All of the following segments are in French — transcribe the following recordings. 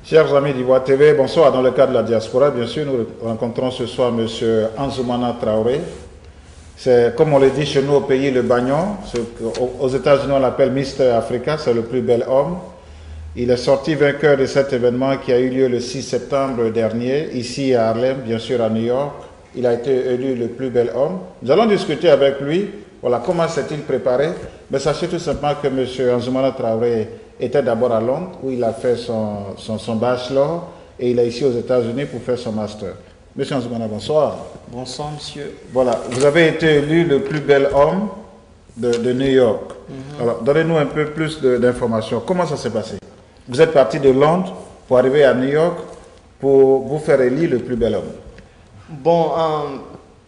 Chers amis d'Ivoire TV, bonsoir. Dans le cadre de la diaspora, bien sûr, nous rencontrons ce soir M. Ansoumana Traoré. C'est, comme on le dit chez nous au pays, le Bagnon. Aux États-Unis, on l'appelle Mr. Africa, c'est le plus bel homme. Il est sorti vainqueur de cet événement qui a eu lieu le 6 septembre dernier, ici à Harlem, bien sûr à New York. Il a été élu le plus bel homme. Nous allons discuter avec lui. Voilà, comment s'est-il préparé? Mais sachez tout simplement que M. Ansoumana Traoré était d'abord à Londres, où il a fait son bachelor, et il est ici aux États-Unis pour faire son master. Monsieur Ansoumana, bonsoir. Bonsoir, monsieur. Voilà, vous avez été élu le plus bel homme de New York. Alors, donnez-nous un peu plus d'informations. Comment ça s'est passé? Vous êtes parti de Londres pour arriver à New York pour vous faire élire le plus bel homme. Bon,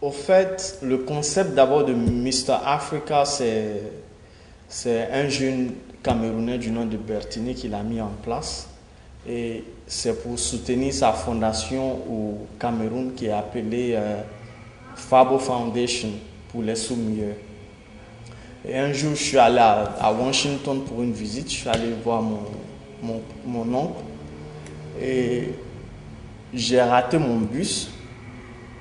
au fait, le concept d'abord de Mr. Africa, c'est un jeune Camerounais du nom de Bertini qui l'a mis en place. Et c'est pour soutenir sa fondation au Cameroun qui est appelée Fabo Foundation pour les sous-meilleurs. Et un jour, je suis allé à Washington pour une visite. Je suis allé voir mon oncle et j'ai raté mon bus.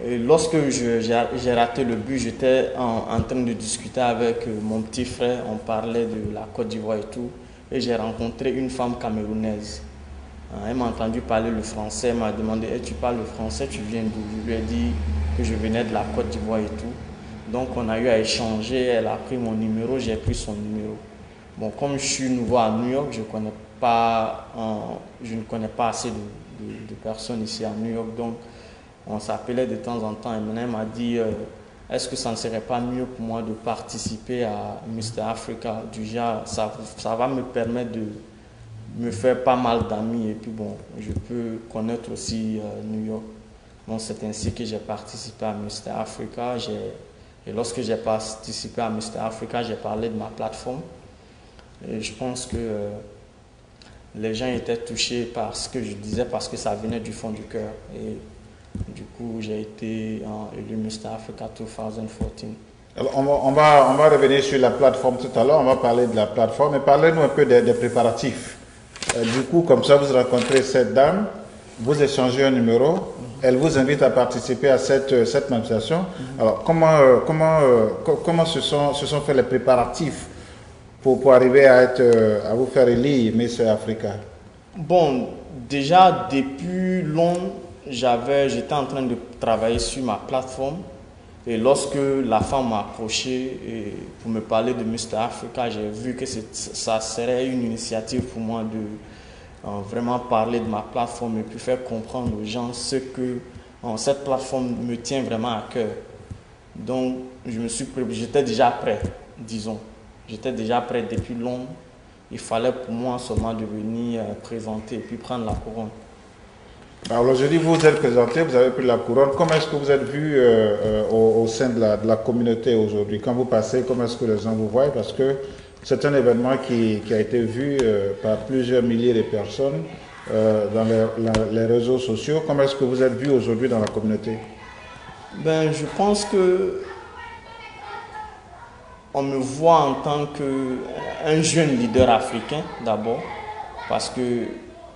Et lorsque j'ai raté le bus, j'étais en train de discuter avec mon petit frère. On parlait de la Côte d'Ivoire et tout. Et j'ai rencontré une femme camerounaise. Elle m'a entendu parler le français. Elle m'a demandé hey, tu parles le français, tu viens d'où? Je lui ai dit que je venais de la Côte d'Ivoire et tout. Donc on a eu à échanger. Elle a pris mon numéro, j'ai pris son numéro. Bon, comme je suis nouveau à New York, je ne connais pas assez de personnes ici à New York. Donc on s'appelait de temps en temps et maintenant elle m'a dit est-ce que ça ne serait pas mieux pour moi de participer à Mr. Africa? Déjà, ça va me permettre de me faire pas mal d'amis et puis bon, je peux connaître aussi New York. Donc c'est ainsi que j'ai participé à Mr. Africa. Et lorsque j'ai participé à Mr. Africa, j'ai parlé de ma plateforme. Et je pense que les gens étaient touchés par ce que je disais parce que ça venait du fond du cœur. Et du coup, j'ai été élu Mr. Africa 2014. Alors, on va revenir sur la plateforme tout à l'heure, on va parler de la plateforme, mais parlez-nous un peu des préparatifs. Du coup, comme ça, vous rencontrez cette dame, vous échangez un numéro, elle vous invite à participer à cette manifestation. Alors, comment se sont faits les préparatifs pour arriver à vous faire élire Miss Africa? Bon, déjà, depuis longtemps, j'étais en train de travailler sur ma plateforme et lorsque la femme m'a approché pour me parler de Mr. Africa, j'ai vu que ça serait une initiative pour moi de vraiment parler de ma plateforme et puis faire comprendre aux gens ce que cette plateforme me tient vraiment à cœur. Donc, j'étais déjà prêt, disons. J'étais déjà prêt depuis longtemps. Il fallait pour moi seulement de venir présenter et puis prendre la couronne. Alors aujourd'hui, vous vous êtes présenté, vous avez pris la couronne. Comment est-ce que vous êtes vu au sein de la communauté aujourd'hui? Quand vous passez, comment est-ce que les gens vous voient? Parce que c'est un événement qui a été vu par plusieurs milliers de personnes dans les réseaux sociaux. Comment est-ce que vous êtes vu aujourd'hui dans la communauté? Ben, je pense que on me voit en tant qu'un jeune leader africain d'abord, parce que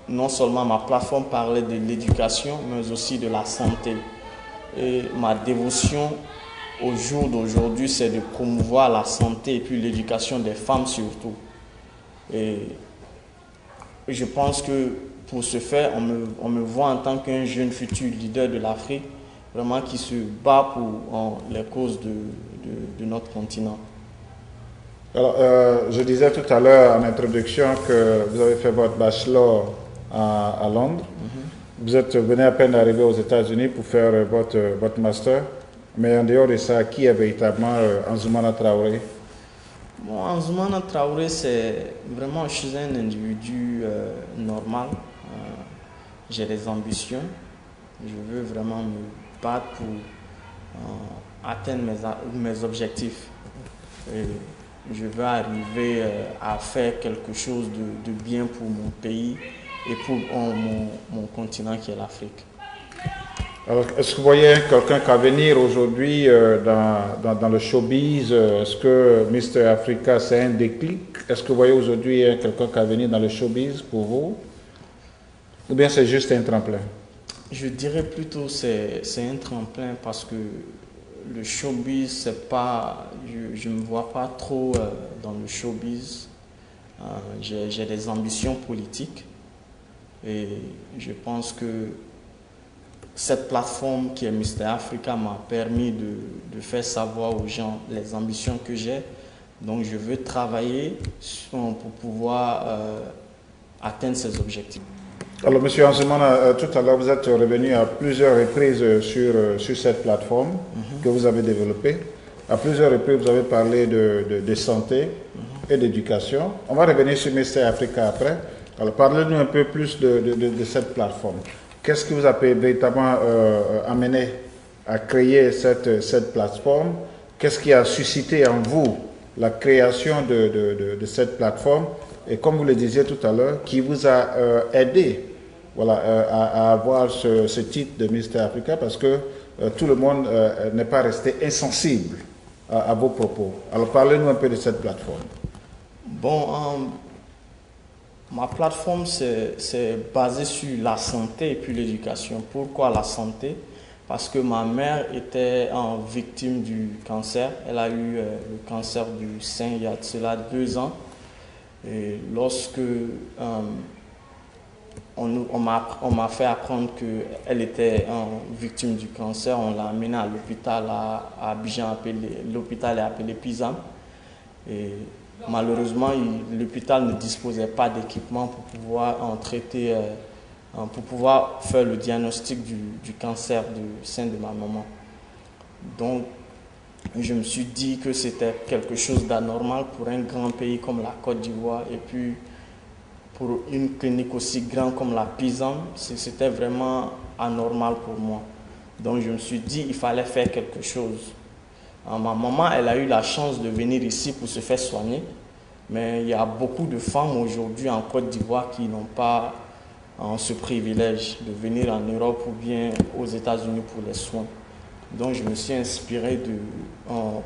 non seulement ma plateforme parlait de l'éducation, mais aussi de la santé. Et ma dévotion au jour d'aujourd'hui, c'est de promouvoir la santé et puis l'éducation des femmes surtout. Et je pense que pour ce faire, on me voit en tant qu'un jeune futur leader de l'Afrique, vraiment qui se bat pour les causes de notre continent. Alors, je disais tout à l'heure en introduction que vous avez fait votre bachelor à Londres. Vous êtes venu à peine d'arriver aux États-Unis pour faire votre master. Mais en dehors de ça, qui est véritablement Ansoumana Traoré? Bon, Ansoumana Traoré, c'est vraiment, je suis un individu normal. J'ai des ambitions. Je veux vraiment me battre pour atteindre mes objectifs. Et je veux arriver à faire quelque chose de bien pour mon pays et pour mon continent qui est l'Afrique. Alors, est-ce que vous voyez quelqu'un qui va venir aujourd'hui dans le showbiz? Est-ce que Mr. Africa, c'est un déclic? Est-ce que vous voyez aujourd'hui quelqu'un qui va venir dans le showbiz pour vous? Ou bien c'est juste un tremplin? Je dirais plutôt c'est un tremplin parce que le showbiz, c'est pas, je ne me vois pas trop dans le showbiz. J'ai des ambitions politiques et je pense que cette plateforme qui est Mister Africa m'a permis de faire savoir aux gens les ambitions que j'ai. Donc je veux travailler pour pouvoir atteindre ces objectifs. Alors, Monsieur Ansoumana, tout à l'heure, vous êtes revenu à plusieurs reprises sur cette plateforme que vous avez développée. À plusieurs reprises, vous avez parlé de santé et d'éducation. On va revenir sur Mister Africa après. Alors, parlez-nous un peu plus de cette plateforme. Qu'est-ce qui vous a véritablement amené à créer cette plateforme? Qu'est-ce qui a suscité en vous la création de cette plateforme? Et comme vous le disiez tout à l'heure, qui vous a aidé à avoir ce titre de Mister Africa, parce que tout le monde n'est pas resté insensible à vos propos. Alors parlez-nous un peu de cette plateforme. Bon, ma plateforme c'est basée sur la santé et puis l'éducation. Pourquoi la santé? Parce que ma mère était victime du cancer. Elle a eu le cancer du sein il y a de cela 2 ans. Et lorsque on m'a fait apprendre qu'elle était victime du cancer, on l'a amenée à l'hôpital à Abidjan, l'hôpital est appelé PISAM. Et malheureusement, l'hôpital ne disposait pas d'équipement pour pouvoir traiter, pour pouvoir faire le diagnostic du cancer du sein de ma maman. Donc, je me suis dit que c'était quelque chose d'anormal pour un grand pays comme la Côte d'Ivoire et puis pour une clinique aussi grande comme la PISAM, c'était vraiment anormal pour moi. Donc je me suis dit il fallait faire quelque chose. Ma maman, elle a eu la chance de venir ici pour se faire soigner, mais il y a beaucoup de femmes aujourd'hui en Côte d'Ivoire qui n'ont pas ce privilège de venir en Europe ou bien aux États-Unis pour les soins. Donc je me suis inspiré de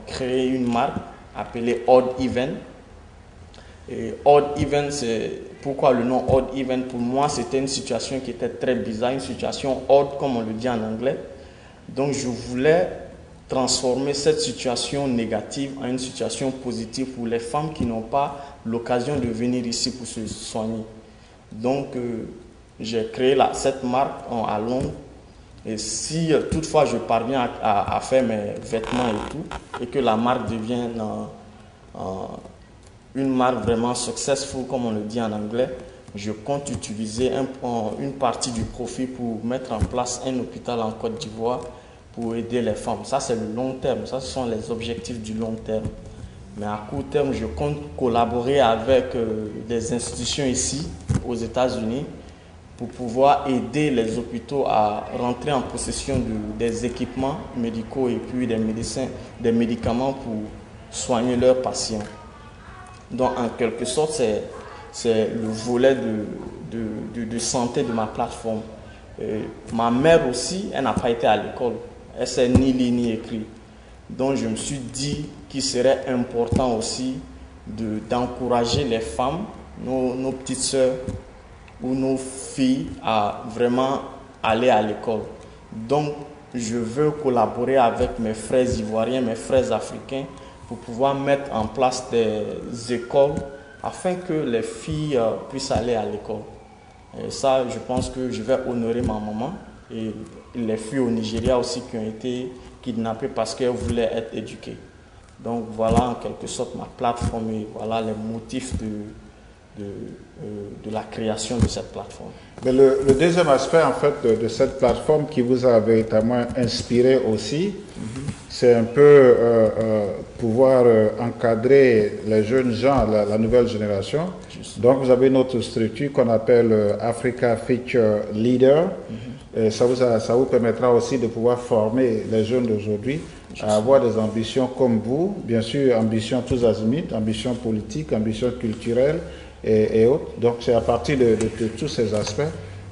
créer une marque appelée Odd Even. Et Odd Even, c'est pourquoi le nom Odd Even? Pour moi, c'était une situation qui était très bizarre, une situation odd comme on le dit en anglais. Donc je voulais transformer cette situation négative en une situation positive pour les femmes qui n'ont pas l'occasion de venir ici pour se soigner. Donc j'ai créé cette marque à Londres. Et si toutefois je parviens à faire mes vêtements et tout, et que la marque devienne une marque vraiment successful, comme on le dit en anglais, je compte utiliser une partie du profit pour mettre en place un hôpital en Côte d'Ivoire pour aider les femmes. Ça, c'est le long terme. Ça, ce sont les objectifs du long terme. Mais à court terme, je compte collaborer avec des institutions ici, aux États-Unis, pour pouvoir aider les hôpitaux à rentrer en possession des équipements médicaux et puis des médicaments pour soigner leurs patients. Donc, en quelque sorte, c'est le volet de santé de ma plateforme. Ma mère aussi, elle n'a pas été à l'école. Elle ne sait ni lire ni écrire. Donc, je me suis dit qu'il serait important aussi d'encourager les femmes, nos petites sœurs ou nos filles à vraiment aller à l'école. Donc, je veux collaborer avec mes frères ivoiriens, mes frères africains, pour pouvoir mettre en place des écoles afin que les filles puissent aller à l'école. Et ça, je pense que je vais honorer ma maman et les filles au Nigeria aussi qui ont été kidnappées parce qu'elles voulaient être éduquées. Donc voilà en quelque sorte ma plateforme et voilà les motifs de la création de cette plateforme. Mais le deuxième aspect en fait de cette plateforme qui vous a véritablement inspiré aussi, c'est un peu pouvoir encadrer les jeunes gens, la nouvelle génération. Donc vous avez une autre structure qu'on appelle Africa Future Leader. Et ça vous permettra aussi de pouvoir former les jeunes d'aujourd'hui à avoir des ambitions comme vous, bien sûr ambitions tous azimuts, ambitions politiques, ambitions culturelles et autres. Donc c'est à partir de tous ces aspects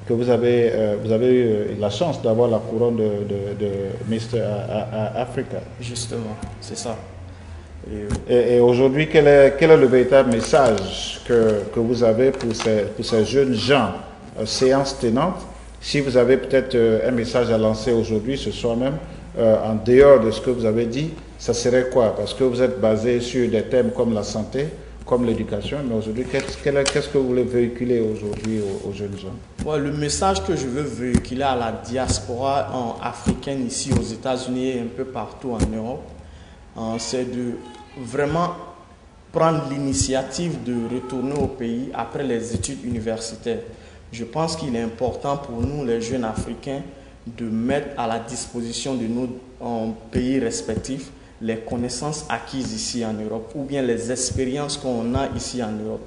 que vous avez eu la chance d'avoir la couronne de Mister Africa. Justement, c'est ça. Et aujourd'hui, quel est le véritable message que vous avez pour ces jeunes gens séance tenante. Si vous avez peut-être un message à lancer aujourd'hui, ce soir même, en dehors de ce que vous avez dit, ça serait quoi? Parce que vous êtes basé sur des thèmes comme la santé, comme l'éducation, mais aujourd'hui, qu'est-ce que vous voulez véhiculer aujourd'hui aux jeunes gens? Ouais, le message que je veux véhiculer à la diaspora africaine ici aux États-Unis et un peu partout en Europe, c'est de vraiment prendre l'initiative de retourner au pays après les études universitaires. Je pense qu'il est important pour nous, les jeunes Africains, de mettre à la disposition de nos pays respectifs les connaissances acquises ici en Europe ou bien les expériences qu'on a ici en Europe.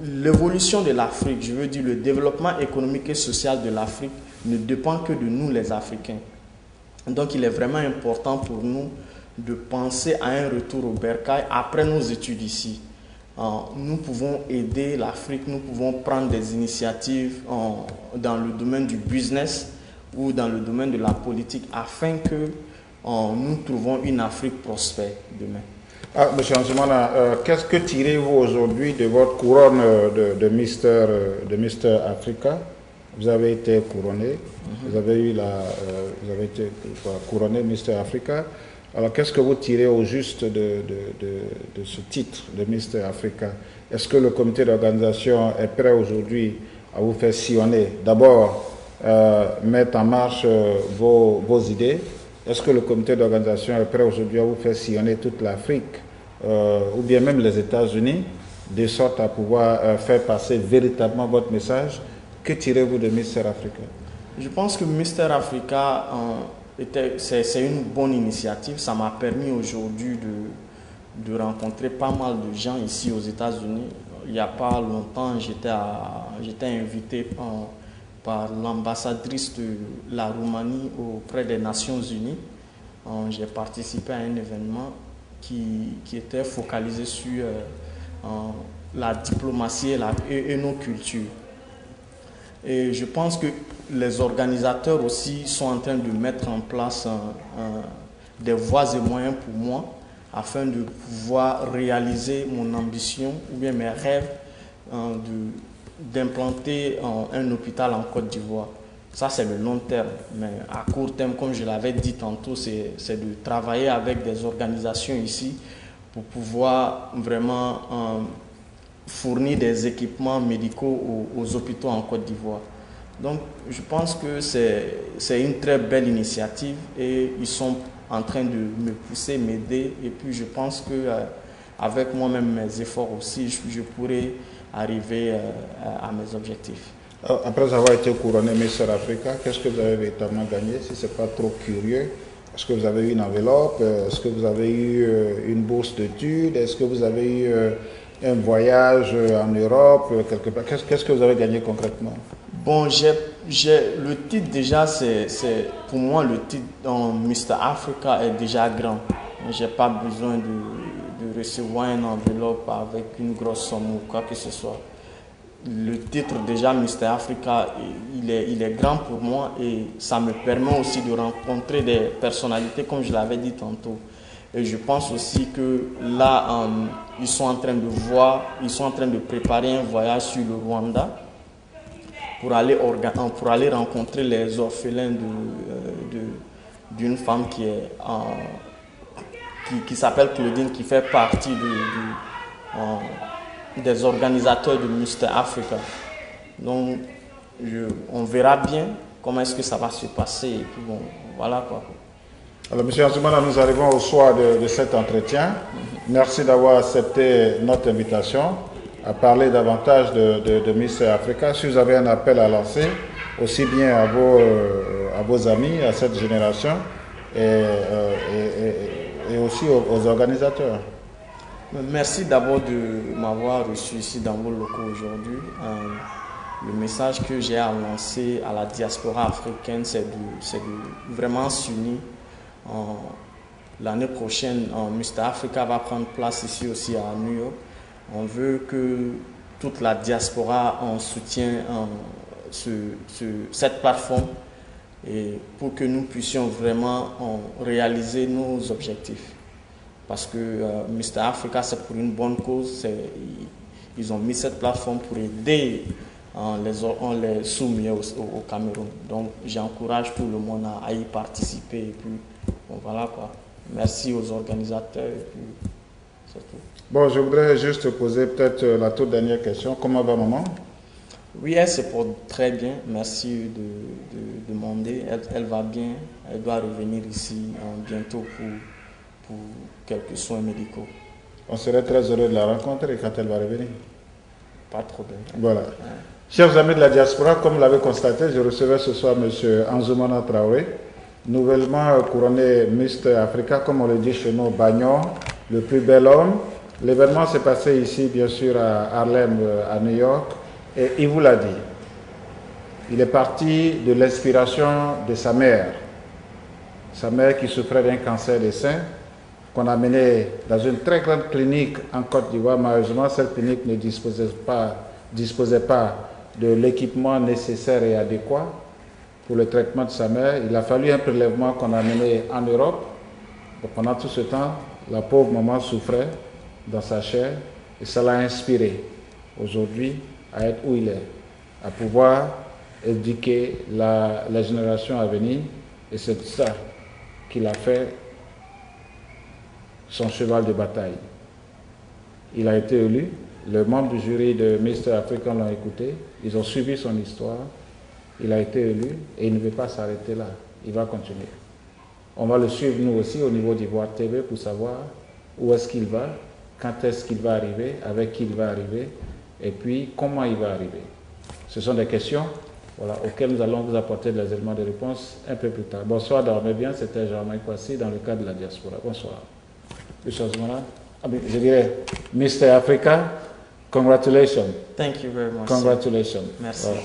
L'évolution de l'Afrique, je veux dire le développement économique et social de l'Afrique ne dépend que de nous les Africains. Donc il est vraiment important pour nous de penser à un retour au bercail après nos études ici. Nous pouvons aider l'Afrique, nous pouvons prendre des initiatives dans le domaine du business ou dans le domaine de la politique afin que nous trouvons une Afrique prospère demain. Monsieur Ansoumana, qu'est-ce que tirez-vous aujourd'hui de votre couronne de Mister Africa? Vous avez été couronné, vous avez été couronné Mister Africa. Alors, qu'est-ce que vous tirez au juste de ce titre de Mister Africa? Est-ce que le comité d'organisation est prêt aujourd'hui à vous faire sillonner? D'abord, mettre en marche vos idées. Est-ce que le comité d'organisation est prêt aujourd'hui à vous faire sillonner toute l'Afrique ou bien même les États-Unis, de sorte à pouvoir faire passer véritablement votre message? Que tirez-vous de Mister Africa? Je pense que Mister Africa, c'est une bonne initiative. Ça m'a permis aujourd'hui de rencontrer pas mal de gens ici aux États-Unis. Il n'y a pas longtemps, j'étais invité par l'ambassadrice de la Roumanie auprès des Nations Unies. J'ai participé à un événement qui était focalisé sur la diplomatie et nos cultures. Et je pense que les organisateurs aussi sont en train de mettre en place des voies et moyens pour moi afin de pouvoir réaliser mon ambition ou bien mes rêves d'implanter un hôpital en Côte d'Ivoire. Ça, c'est le long terme. Mais à court terme, comme je l'avais dit tantôt, c'est de travailler avec des organisations ici pour pouvoir vraiment fournir des équipements médicaux aux hôpitaux en Côte d'Ivoire. Donc, je pense que c'est une très belle initiative et ils sont en train de me pousser, m'aider. Et puis, je pense que avec moi-même, mes efforts aussi, je pourrai arriver à mes objectifs. Après avoir été couronné Mister Africa, qu'est-ce que vous avez véritablement gagné? Si ce n'est pas trop curieux, est-ce que vous avez eu une enveloppe? Est-ce que vous avez eu une bourse d'études? Est-ce que vous avez eu un voyage en Europe quelque part? Qu'est-ce que vous avez gagné concrètement? Bon, le titre déjà, pour moi, le titre dans Mister Africa est déjà grand. Je n'ai pas besoin de recevoir une enveloppe avec une grosse somme ou quoi que ce soit. Le titre déjà Mister Africa, il est grand pour moi et ça me permet aussi de rencontrer des personnalités comme je l'avais dit tantôt. Et je pense aussi que là, ils sont en train de préparer un voyage sur le Rwanda pour aller rencontrer les orphelins d'une femme qui s'appelle Claudine, qui fait partie des organisateurs de Mister Africa. Donc, on verra bien comment est-ce que ça va se passer. Et puis bon, voilà quoi. Alors, M. Ansoumana, nous arrivons au soir de cet entretien. Merci d'avoir accepté notre invitation à parler davantage de Mister Africa. Si vous avez un appel à lancer, aussi bien à vos amis, à cette génération, et aussi aux organisateurs. Merci d'abord de m'avoir reçu ici dans vos locaux aujourd'hui. Le message que j'ai à lancer à la diaspora africaine, c'est de vraiment s'unir. L'année prochaine, Mister Africa va prendre place ici aussi à New York. On veut que toute la diaspora soutienne cette plateforme et pour que nous puissions vraiment réaliser nos objectifs. Parce que Mister Africa, c'est pour une bonne cause. ils ont mis cette plateforme pour aider les soumis au Cameroun. Donc j'encourage tout le monde à y participer. Et puis, bon, voilà quoi. Merci aux organisateurs. Et puis, c'est tout. Bon, je voudrais juste poser peut-être la toute dernière question. Comment va maman? Oui, elle se porte très bien. Merci de demander. Elle va bien. Elle doit revenir ici bientôt pour quelques soins médicaux. On serait très heureux de la rencontrer quand elle va revenir. Pas de problème. Voilà. Ouais. Chers amis de la diaspora, comme vous l'avez constaté, je recevais ce soir M. Anzoumana Traoré, nouvellement couronné Mr Africa, comme on le dit chez nous, Bagnon, le plus bel homme. L'événement s'est passé ici, bien sûr, à Harlem, à New York, et il vous l'a dit. Il est parti de l'inspiration de sa mère qui souffrait d'un cancer des seins, qu'on a mené dans une très grande clinique en Côte d'Ivoire. Malheureusement, cette clinique ne disposait pas de l'équipement nécessaire et adéquat pour le traitement de sa mère. Il a fallu un prélèvement qu'on a mené en Europe. Et pendant tout ce temps, la pauvre maman souffrait dans sa chair et ça l'a inspiré aujourd'hui à être où il est, à pouvoir éduquer la génération à venir, et c'est ça qu'il a fait son cheval de bataille. Il a été élu, les membres du jury de Mr Africa l'ont écouté, ils ont suivi son histoire, il a été élu et il ne veut pas s'arrêter là, il va continuer. On va le suivre nous aussi au niveau d'Ivoire TV pour savoir où est-ce qu'il va, quand est-ce qu'il va arriver, avec qui il va arriver, et puis comment il va arriver. Ce sont des questions auxquelles nous allons vous apporter des éléments de réponse un peu plus tard. Bonsoir, dormez bien, c'était Jean-Marie Kwasi dans le cadre de la diaspora. Bonsoir. Je dirais, Mr. Africa, congratulations. Thank you very much. Congratulations. Merci. Voilà.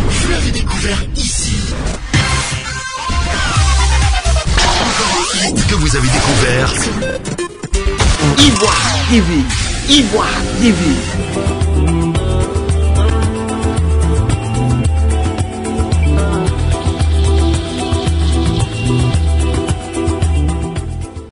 Vous l'avez découvert ici. Encore un hit que vous avez découvert. Ivoire TV. Ivoire TV.